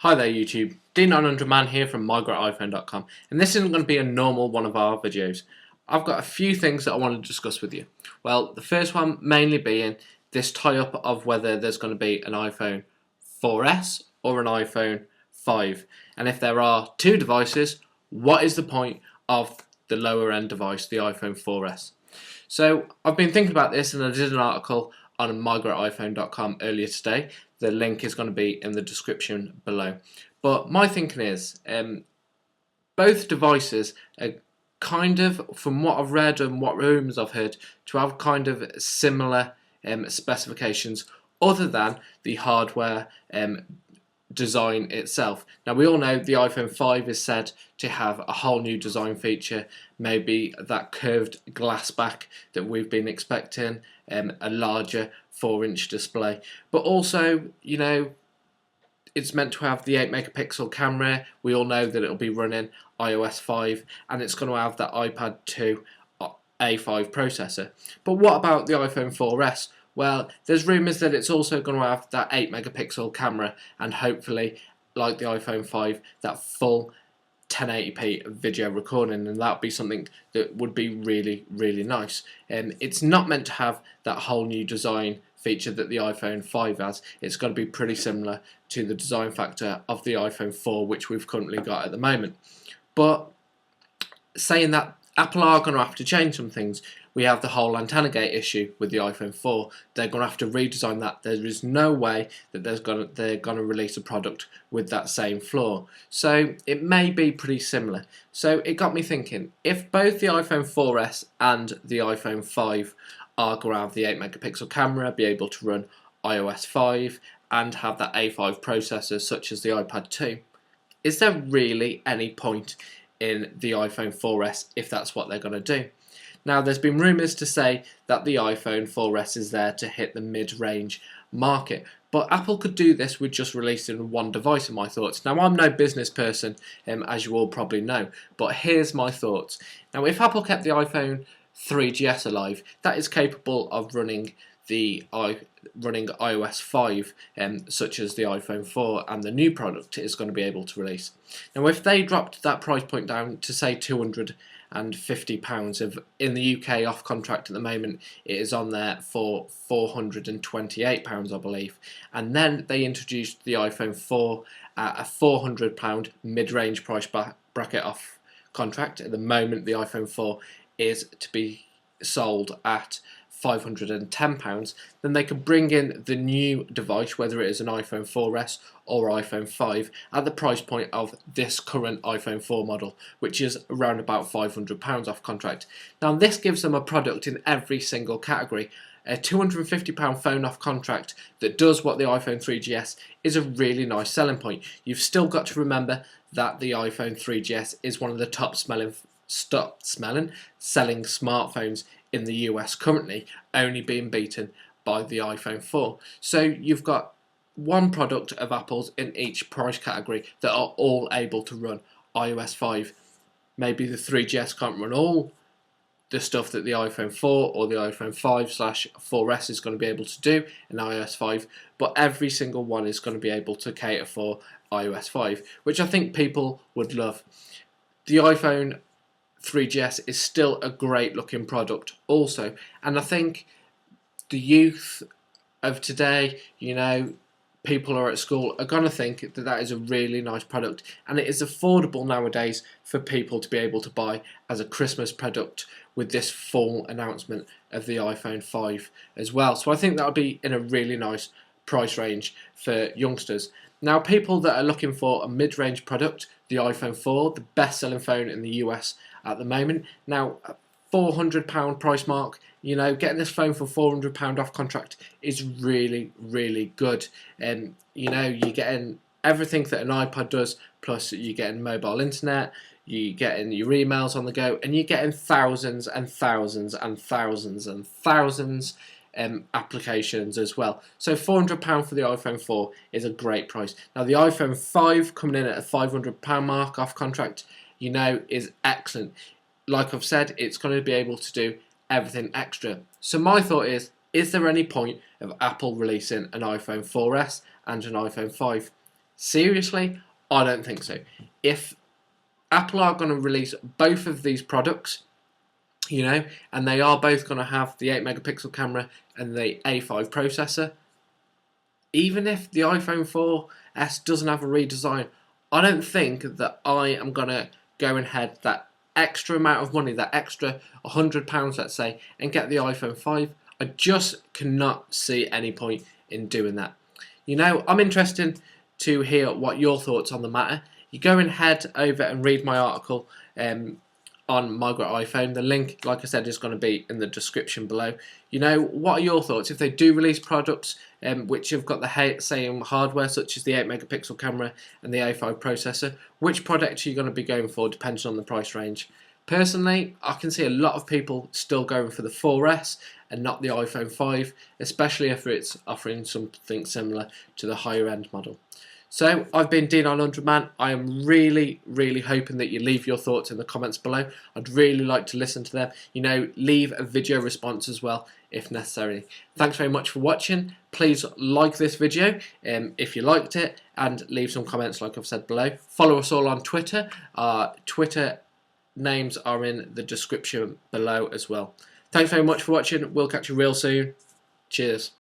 Hi there YouTube, D900Man here from migratiphone.com, and this isn't going to be a normal one of our videos. I've got a few things that I want to discuss with you. Well, the first one mainly being this tie-up of whether there's going to be an iPhone 4S or an iPhone 5. And if there are two devices, what is the point of the lower end device, the iPhone 4S? So I've been thinking about this and I did an article on migratiphone.com earlier today. The link is going to be in the description below. But my thinking is, both devices are kind of, from what I've read and what rumours I've heard, to have kind of similar specifications other than the hardware design itself. Now we all know the iPhone 5 is said to have a whole new design feature, maybe that curved glass back that we've been expecting, a larger 4-inch display, but also, you know, it's meant to have the 8 megapixel camera. We all know that it'll be running iOS 5 and it's going to have that iPad 2 A5 processor. But what about the iPhone 4S? Well, there's rumours that it's also going to have that 8 megapixel camera and hopefully, like the iPhone 5, that full 1080p video recording, and that would be something that would be really, really nice. It's not meant to have that whole new design feature that the iPhone 5 has. It's got to be pretty similar to the design factor of the iPhone 4, which we've currently got at the moment. But saying that, Apple are going to have to change some things. We have the whole antenna gate issue with the iPhone 4. They're going to have to redesign that. There is no way that they're going to release a product with that same flaw. So it may be pretty similar. So it got me thinking, if both the iPhone 4S and the iPhone 5 are going to have the 8 megapixel camera, be able to run iOS 5 and have that A5 processor such as the iPad 2, is there really any point in the iPhone 4S if that's what they're going to do? Now, there's been rumours to say that the iPhone 4S is there to hit the mid-range market, but Apple could do this with just releasing one device, in my thoughts. Now, I'm no business person, as you all probably know, but here's my thoughts. Now, if Apple kept the iPhone 3GS alive, that is capable of running iOS 5, such as the iPhone 4 and the new product is going to be able to release. Now, if they dropped that price point down to say £250, in the UK off contract at the moment it is on there for £428, I believe, and then they introduced the iPhone 4 at a £400 mid-range price bracket off contract. At the moment the iPhone 4 is to be sold at £510, then they can bring in the new device, whether it is an iPhone 4S or iPhone 5, at the price point of this current iPhone 4 model, which is around about £500 off contract. Now this gives them a product in every single category. A £250 phone off contract that does what the iPhone 3GS is a really nice selling point. You've still got to remember that the iPhone 3GS is one of the top selling smartphones in the US currently, only being beaten by the iPhone 4. So you've got one product of Apple's in each price category that are all able to run iOS 5. Maybe the 3GS can't run all the stuff that the iPhone 4 or the iPhone 5/4S is going to be able to do in iOS 5, but every single one is going to be able to cater for iOS 5, which I think people would love. The iPhone 3GS is still a great looking product also, and I think the youth of today, you know, people are at school, are going to think that that is a really nice product, and it is affordable nowadays for people to be able to buy as a Christmas product with this full announcement of the iPhone 5 as well. So I think that would be in a really nice price range for youngsters. Now, people that are looking for a mid-range product, the iPhone 4, the best-selling phone in the US at the moment. Now, £400 price mark, you know, getting this phone for £400 off contract is really, really good. And you know, you're getting everything that an iPod does, plus you're getting mobile internet, you're getting your emails on the go, and you're getting thousands and thousands and thousands and thousands applications as well. So £400 for the iPhone 4 is a great price. Now the iPhone 5 coming in at a £500 mark off contract, you know, is excellent. Like I've said, it's going to be able to do everything extra. So my thought is there any point of Apple releasing an iPhone 4S and an iPhone 5? Seriously, I don't think so. If Apple are going to release both of these products, and they are both going to have the 8 megapixel camera and the A5 processor, even if the iPhone 4S doesn't have a redesign, I don't think that I am going to go ahead that extra amount of money, that extra £100, let's say, and get the iPhone 5. I just cannot see any point in doing that. I'm interested to hear what your thoughts on the matter. You go and head over and read my article on Migrate iPhone. The link, like I said, is going to be in the description below. What are your thoughts if they do release products which have got the same hardware, such as the 8 megapixel camera and the A5 processor? Which product are you going to be going for, depending on the price range? Personally, I can see a lot of people still going for the 4S and not the iPhone 5, especially if it's offering something similar to the higher end model. So, I've been D900Man. I am really, really hoping that you leave your thoughts in the comments below. I'd really like to listen to them. Leave a video response as well, if necessary. Thanks very much for watching. Please like this video if you liked it, and leave some comments like I've said below. Follow us all on Twitter. Our Twitter names are in the description below as well. Thanks very much for watching. We'll catch you real soon. Cheers.